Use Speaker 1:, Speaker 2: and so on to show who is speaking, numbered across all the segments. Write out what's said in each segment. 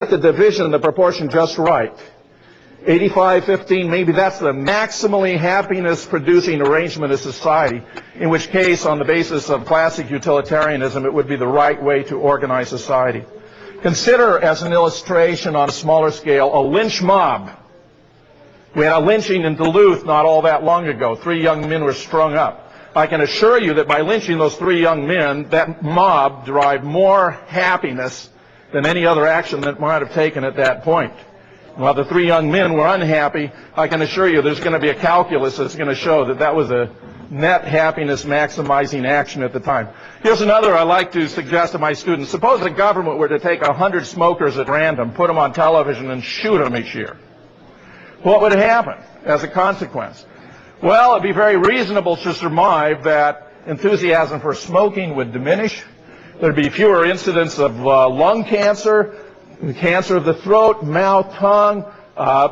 Speaker 1: the division, the proportion just right, 85-15, maybe that's the maximally happiness-producing arrangement of society, in which case, on the basis of classic utilitarianism, it would be the right way to organize society. Consider, as an illustration on a smaller scale, a lynch mob. We had a lynching in Duluth not all that long ago. 3 young men were strung up. I can assure you that by lynching those 3 young men, that mob derived more happiness than any other action that might have taken at that point. While the 3 young men were unhappy, I can assure you there's going to be a calculus that's going to show that that was a net happiness maximizing action at the time. Here's another I like to suggest to my students. Suppose the government were to take 100 smokers at random, put them on television, and shoot them each year. What would happen as a consequence? Well, it'd be very reasonable to surmise that enthusiasm for smoking would diminish. There'd be fewer incidents of lung cancer, cancer of the throat, mouth, tongue.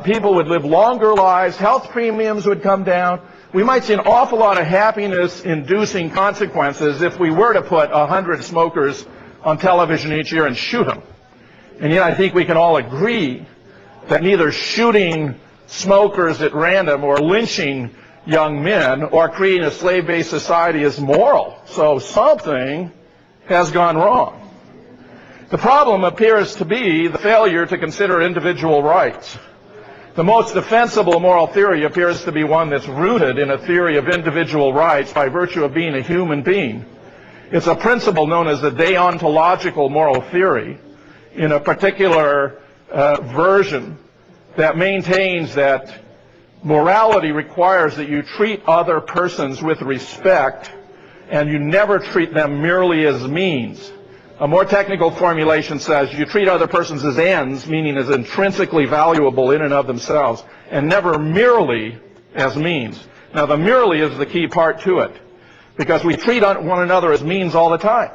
Speaker 1: People would live longer lives. Health premiums would come down. We might see an awful lot of happiness-inducing consequences if we were to put 100 smokers on television each year and shoot them. And yet I think we can all agree that neither shooting smokers at random or lynching young men or creating a slave-based society is moral. So something has gone wrong. The problem appears to be the failure to consider individual rights. The most defensible moral theory appears to be one that's rooted in a theory of individual rights by virtue of being a human being. It's a principle known as the deontological moral theory in a particular version that maintains that morality requires that you treat other persons with respect and you never treat them merely as means. A more technical formulation says you treat other persons as ends, meaning as intrinsically valuable in and of themselves, and never merely as means. Now, the merely is the key part to it, because we treat one another as means all the time.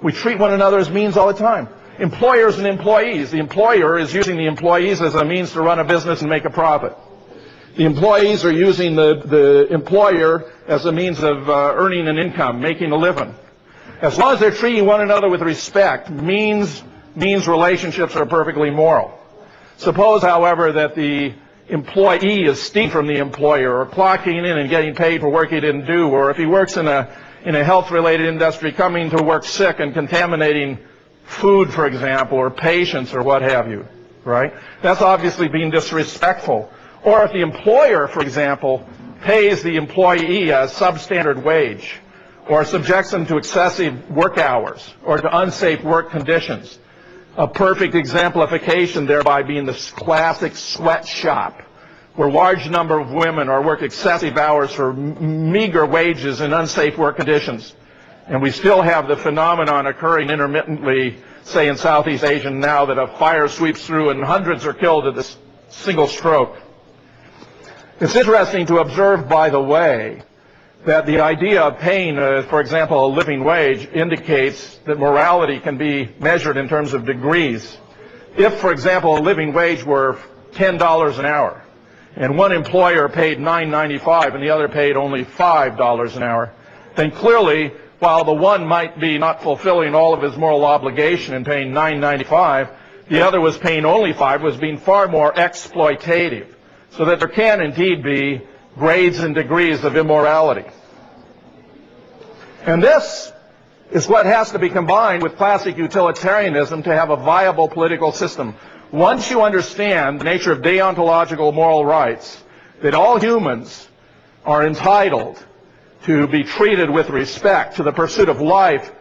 Speaker 1: We treat one another as means all the time. Employers and employees. The employer is using the employees as a means to run a business and make a profit. The employees are using the employer as a means of earning an income, making a living. As long as they're treating one another with respect, means relationships are perfectly moral. Suppose, however, that the employee is stealing from the employer or clocking in and getting paid for work he didn't do, or if he works in a health-related industry, coming to work sick and contaminating food, for example, or patients or what have you, right? That's obviously being disrespectful. Or if the employer, for example, pays the employee a substandard wage, or subjects them to excessive work hours, or to unsafe work conditions. A perfect exemplification thereby being the classic sweatshop, where a large number of women are worked excessive hours for meager wages in unsafe work conditions. And we still have the phenomenon occurring intermittently, say in Southeast Asia now, that a fire sweeps through and hundreds are killed at this single stroke. It's interesting to observe, by the way, that the idea of paying, for example, a living wage indicates that morality can be measured in terms of degrees. If, for example, a living wage were $10 an hour, and one employer paid $9.95 and the other paid only $5 an hour, then clearly, while the one might be not fulfilling all of his moral obligation in paying $9.95, the other was paying only $5, was being far more exploitative. So that there can indeed be grades and degrees of immorality. And this is what has to be combined with classic utilitarianism to have a viable political system. Once you understand the nature of deontological moral rights, that all humans are entitled to be treated with respect to the pursuit of life,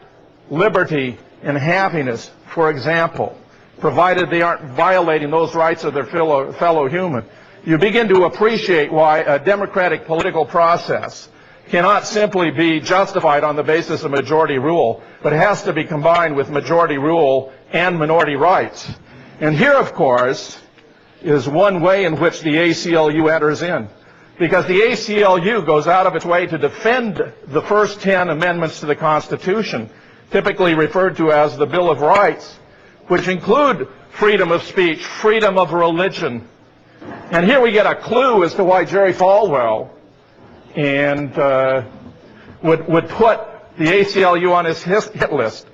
Speaker 1: liberty, and happiness, for example, provided they aren't violating those rights of their fellow human, you begin to appreciate why a democratic political process cannot simply be justified on the basis of majority rule, but has to be combined with majority rule and minority rights. And here, of course, is one way in which the ACLU enters in. Because the ACLU goes out of its way to defend the first 10 amendments to the Constitution, typically referred to as the Bill of Rights, which include freedom of speech, freedom of religion. And here we get a clue as to why Jerry Falwell would put the ACLU on his hit list.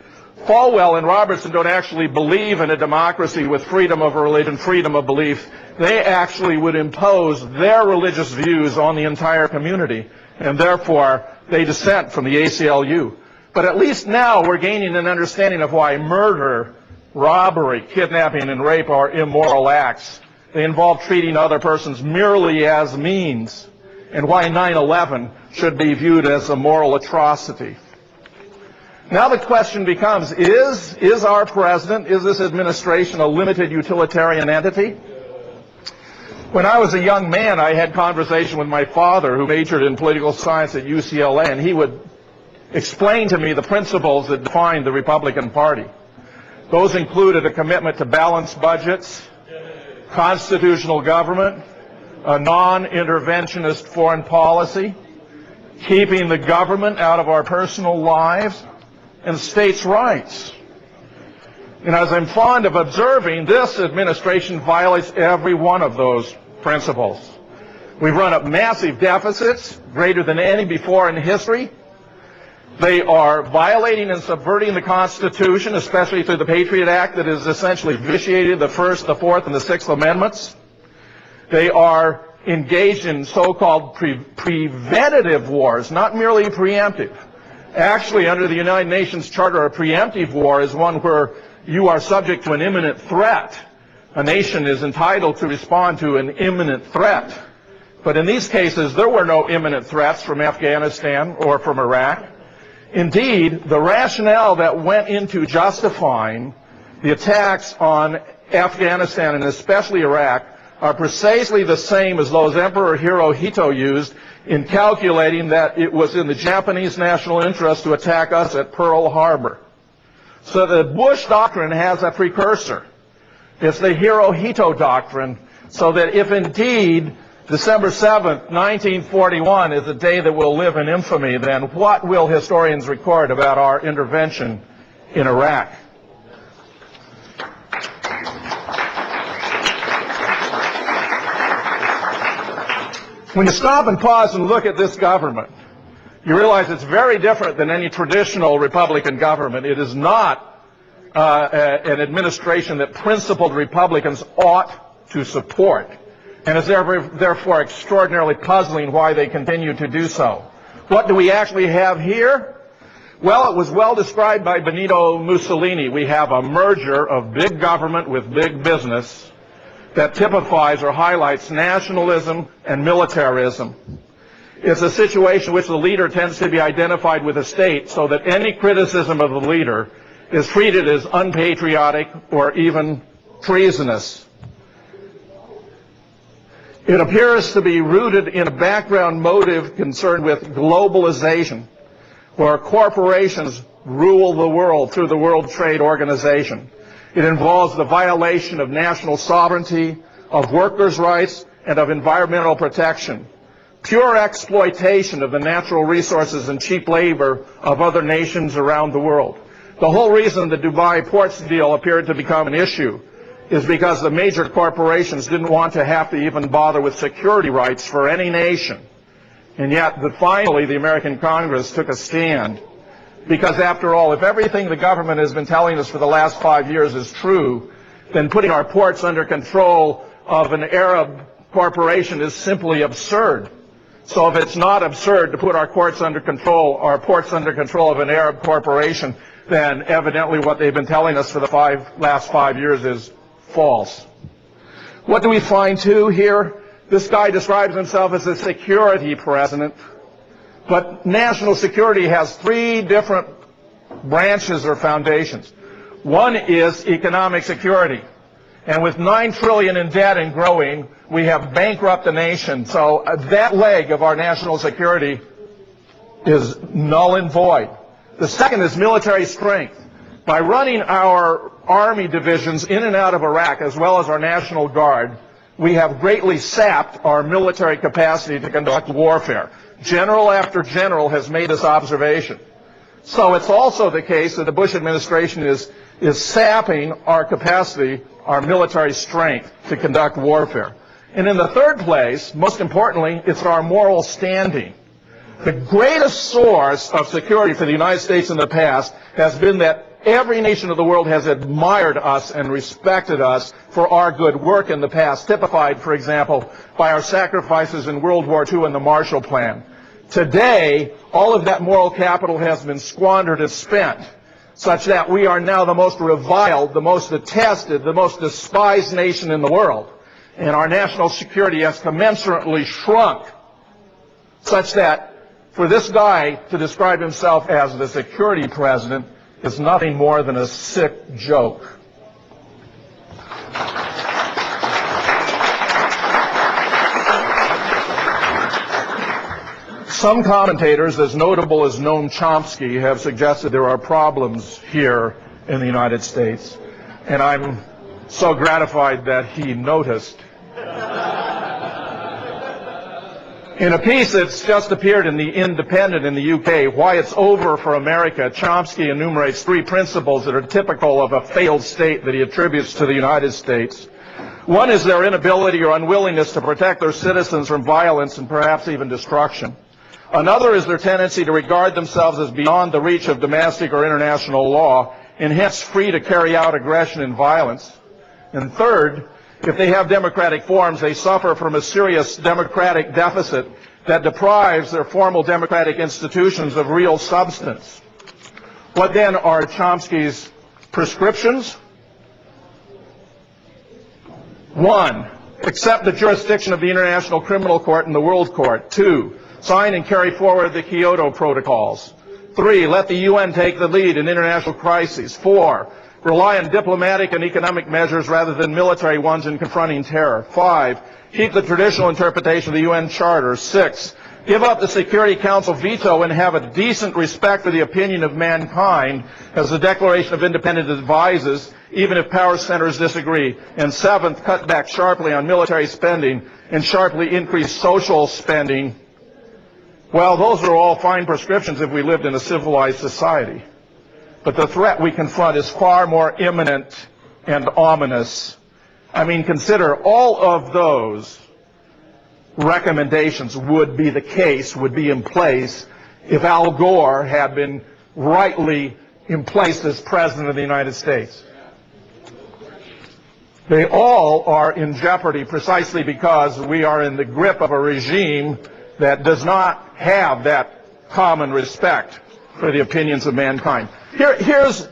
Speaker 1: Falwell and Robertson don't actually believe in a democracy with freedom of religion, freedom of belief. They actually would impose their religious views on the entire community, and therefore they dissent from the ACLU. But at least now we're gaining an understanding of why murder, robbery, kidnapping, and rape are immoral acts. They involve treating other persons merely as means, and why 9/11 should be viewed as a moral atrocity. Now the question becomes, is our president, is this administration a limited utilitarian entity? When I was a young man, I had conversation with my father, who majored in political science at UCLA, and he would explain to me the principles that define the Republican Party. Those included a commitment to balanced budgets, constitutional government, a non-interventionist foreign policy, keeping the government out of our personal lives, and states' rights. And as I'm fond of observing, this administration violates every one of those principles. We've run up massive deficits, greater than any before in history. They are violating and subverting the Constitution, especially through the Patriot Act that has essentially vitiated the First, the Fourth, and the Sixth Amendments. They are engaged in so-called preventative wars, not merely preemptive. Actually, under the United Nations Charter, a preemptive war is one where you are subject to an imminent threat. A nation is entitled to respond to an imminent threat. But in these cases, there were no imminent threats from Afghanistan or from Iraq. Indeed, the rationale that went into justifying the attacks on Afghanistan and especially Iraq are precisely the same as those Emperor Hirohito used in calculating that it was in the Japanese national interest to attack us at Pearl Harbor. So the Bush doctrine has a precursor. It's the Hirohito doctrine, so that if indeed December 7th, 1941 is a day that will live in infamy, then what will historians record about our intervention in Iraq? When you stop and pause and look at this government, you realize it's very different than any traditional Republican government. It is not an administration that principled Republicans ought to support, and it's therefore extraordinarily puzzling why they continue to do so. What do we actually have here? Well, it was well described by Benito Mussolini. We have a merger of big government with big business that typifies or highlights nationalism and militarism. It's a situation in which the leader tends to be identified with the state, so that any criticism of the leader is treated as unpatriotic or even treasonous. It appears to be rooted in a background motive concerned with globalization, where corporations rule the world through the World Trade Organization. It involves the violation of national sovereignty, of workers' rights, and of environmental protection. Pure exploitation of the natural resources and cheap labor of other nations around the world. The whole reason the Dubai ports deal appeared to become an issue is because the major corporations didn't want to have to even bother with security rights for any nation. And yet, finally, the American Congress took a stand. Because after all, if everything the government has been telling us for the last 5 years is true, then putting our ports under control of an Arab corporation is simply absurd. So if it's not absurd to put our ports under control of an Arab corporation, then evidently what they've been telling us for the last 5 years is false. What do we find too here? This guy describes himself as a security president. But national security has three different branches or foundations. One is economic security. And with $9 trillion in debt and growing, we have bankrupt the nation. So that leg of our national security is null and void. The second is military strength. By running our army divisions in and out of Iraq, as well as our National Guard, we have greatly sapped our military capacity to conduct warfare. General after general has made this observation. So it's also the case that the Bush administration is sapping our capacity, our military strength to conduct warfare. And in the third place, most importantly, it's our moral standing. The greatest source of security for the United States in the past has been that Every nation of the world has admired us and respected us for our good work in the past, typified, for example, by our sacrifices in World War II and the Marshall Plan. Today, all of that moral capital has been squandered and spent, such that we are now the most reviled, the most detested, the most despised nation in the world. And our national security has commensurately shrunk, such that for this guy to describe himself as the security president is nothing more than a sick joke. Some commentators, as notable as Noam Chomsky, have suggested there are problems here in the United States, and I'm so gratified that he noticed. In a piece that's just appeared in The Independent in the UK, Why It's Over for America, Chomsky enumerates 3 principles that are typical of a failed state that he attributes to the United States. One is their inability or unwillingness to protect their citizens from violence and perhaps even destruction. Another is their tendency to regard themselves as beyond the reach of domestic or international law, and hence free to carry out aggression and violence. And third, if they have democratic forms, they suffer from a serious democratic deficit that deprives their formal democratic institutions of real substance. What then are Chomsky's prescriptions? 1, accept the jurisdiction of the International Criminal Court and the World Court. 2, sign and carry forward the Kyoto Protocols. 3, let the UN take the lead in international crises. 4, rely on diplomatic and economic measures rather than military ones in confronting terror. 5, keep the traditional interpretation of the UN Charter. 6, give up the Security Council veto and have a decent respect for the opinion of mankind, as the Declaration of Independence advises, even if power centers disagree. And 7th, cut back sharply on military spending and sharply increase social spending. Well, those are all fine prescriptions if we lived in a civilized society. But the threat we confront is far more imminent and ominous. I mean, consider all of those recommendations would be the case, would be in place if Al Gore had been rightly in place as President of the United States. They all are in jeopardy precisely because we are in the grip of a regime that does not have that common respect for the opinions of mankind. Here's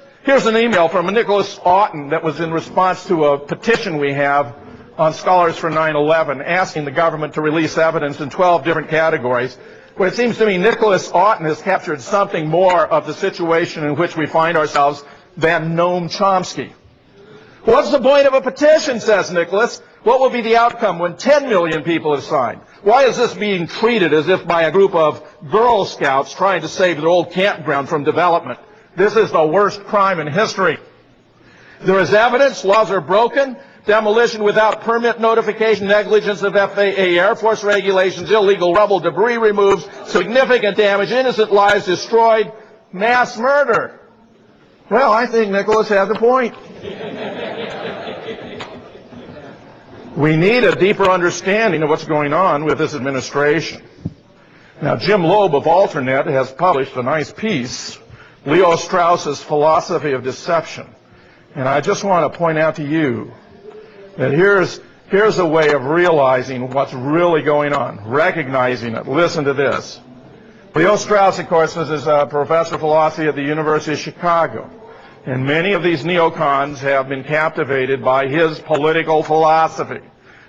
Speaker 1: an email from Nicholas Oughton that was in response to a petition we have on Scholars for 9/11 asking the government to release evidence in 12 different categories. But it seems to me Nicholas Oughton has captured something more of the situation in which we find ourselves than Noam Chomsky. What's the point of a petition, says Nicholas? What will be the outcome when 10 million people have signed? Why is this being treated as if by a group of Girl Scouts trying to save their old campground from development? This is the worst crime in history. There is evidence, laws are broken, demolition without permit, notification, negligence of FAA, Air Force regulations, illegal rubble, debris removed, significant damage, innocent lives destroyed, mass murder. Well, I think Nicholas has a point. We need a deeper understanding of what's going on with this administration. Now, Jim Loeb of Alternet has published a nice piece, Leo Strauss's Philosophy of Deception. And I just want to point out to you that here's a way of realizing what's really going on, recognizing it. Listen to this. Leo Strauss, of course, is a professor of philosophy at the University of Chicago. And many of these neocons have been captivated by his political philosophy.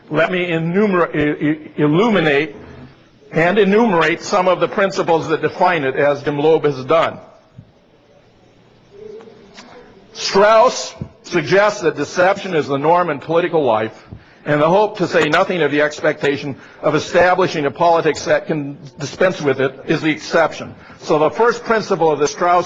Speaker 1: Let me illuminate and enumerate some of the principles that define it, as Jim Loeb has done. Strauss suggests that deception is the norm in political life, and the hope, to say nothing of the expectation, of establishing a politics that can dispense with it is the exception. So the first principle of the Strauss